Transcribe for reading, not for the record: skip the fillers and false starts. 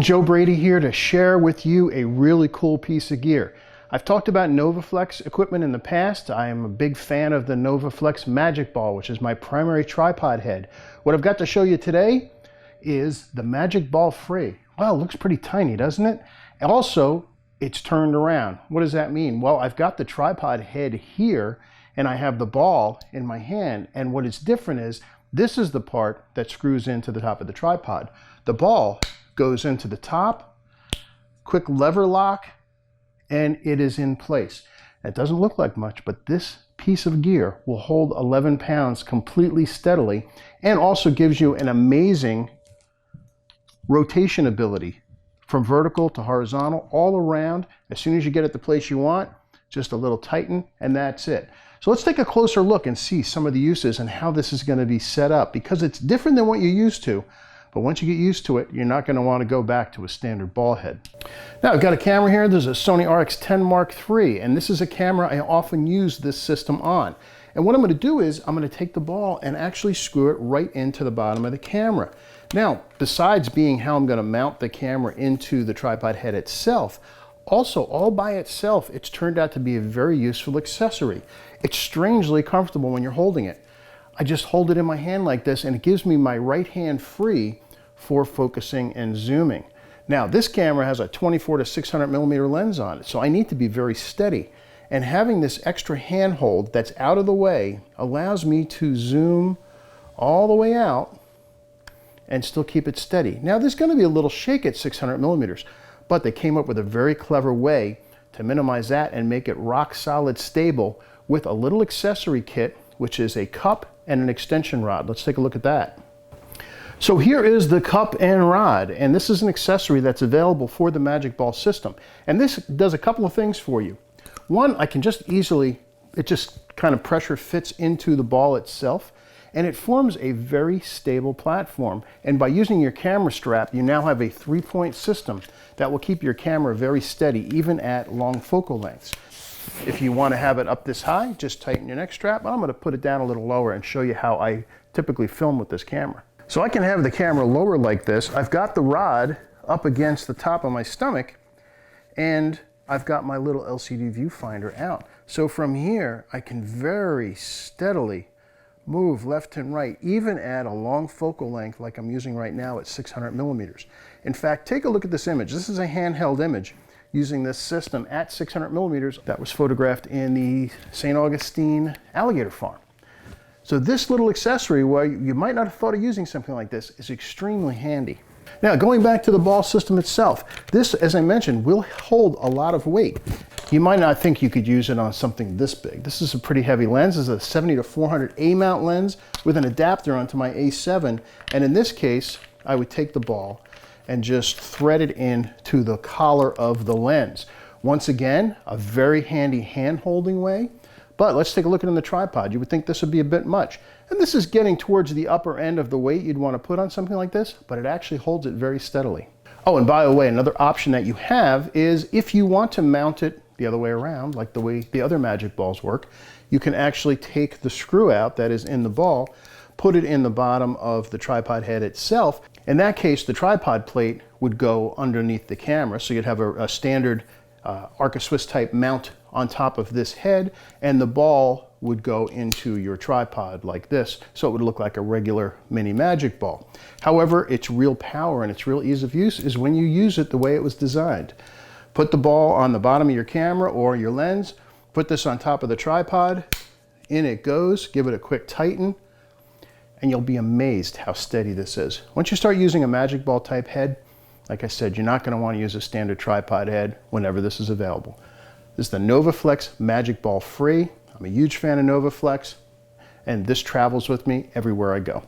everyone, Joe Brady here to share with you a really cool piece of gear. I've talked about NOVOFLEX equipment in the past. I am a big fan of the NOVOFLEX MagicBall, which is my primary tripod head. What I've got to show you today is the MagicBall Free. Well, it looks pretty tiny, doesn't it? Also, it's turned around. What does that mean? Well, I've got the tripod head here and I have the ball in my hand, and what is different is this is the part that screws into the top of the tripod. The ball goes into the top, quick lever lock, and it is in place. It doesn't look like much, but this piece of gear will hold 11 pounds completely steadily, and also gives you an amazing rotation ability from vertical to horizontal, all around. As soon as you get it the place you want, just a little tighten, and that's it. So let's take a closer look and see some of the uses and how this is going to be set up, because it's different than what you're used to. But once you get used to it, you're not going to want to go back to a standard ball head. Now I've got a camera here. There's a Sony RX10 Mark III, and this is a camera I often use this system on. And what I'm going to do is I'm going to take the ball and actually screw it right into the bottom of the camera. Now, besides being how I'm going to mount the camera into the tripod head itself, also all by itself, it's turned out to be a very useful accessory. It's strangely comfortable when you're holding it. I just hold it in my hand like this, and it gives me my right hand free for focusing and zooming. Now, this camera has a 24 to 600 millimeter lens on it, so I need to be very steady. And having this extra handhold that's out of the way allows me to zoom all the way out and still keep it steady. Now, there's going to be a little shake at 600 millimeters, but they came up with a very clever way to minimize that and make it rock solid stable with a little accessory kit, which is a cup and an extension rod. Let's take a look at that. So here is the cup and rod, and this is an accessory that's available for the MagicBall system. And this does a couple of things for you. One, I can just easily, it just kind of pressure fits into the ball itself, and it forms a very stable platform. And by using your camera strap, you now have a 3-point system that will keep your camera very steady, even at long focal lengths. If you want to have it up this high, just tighten your neck strap. I'm going to put it down a little lower and show you how I typically film with this camera. So I can have the camera lower like this. I've got the rod up against the top of my stomach, and I've got my little LCD viewfinder out. So from here, I can very steadily move left and right, even at a long focal length like I'm using right now at 600 millimeters. In fact, take a look at this image. This is a handheld image using this system at 600 millimeters that was photographed in the St. Augustine alligator farm. So this little accessory, where you might not have thought of using something like this, is extremely handy. Now, going back to the ball system itself, this, as I mentioned, will hold a lot of weight. You might not think you could use it on something this big. This is a pretty heavy lens. This is a 70 to 400 A-mount lens with an adapter onto my A7. And in this case, I would take the ball and just thread it in to the collar of the lens. Once again, a very handy hand-holding way. But let's take a look at it on the tripod. You would think this would be a bit much. And this is getting towards the upper end of the weight you'd want to put on something like this, but it actually holds it very steadily. Oh, and by the way, another option that you have is if you want to mount it the other way around, like the way the other MagicBalls work, you can actually take the screw out that is in the ball, put it in the bottom of the tripod head itself. In that case, the tripod plate would go underneath the camera, so you'd have a standard Arca Swiss type mount on top of this head, and the ball would go into your tripod like this, so it would look like a regular mini MagicBall. However, its real power and its real ease of use is when you use it the way it was designed. Put the ball on the bottom of your camera or your lens, put this on top of the tripod, in it goes, give it a quick tighten, and you'll be amazed how steady this is. Once you start using a MagicBall type head, like I said, you're not going to want to use a standard tripod head whenever this is available. This is the NOVOFLEX MagicBall Free. I'm a huge fan of NOVOFLEX, and this travels with me everywhere I go.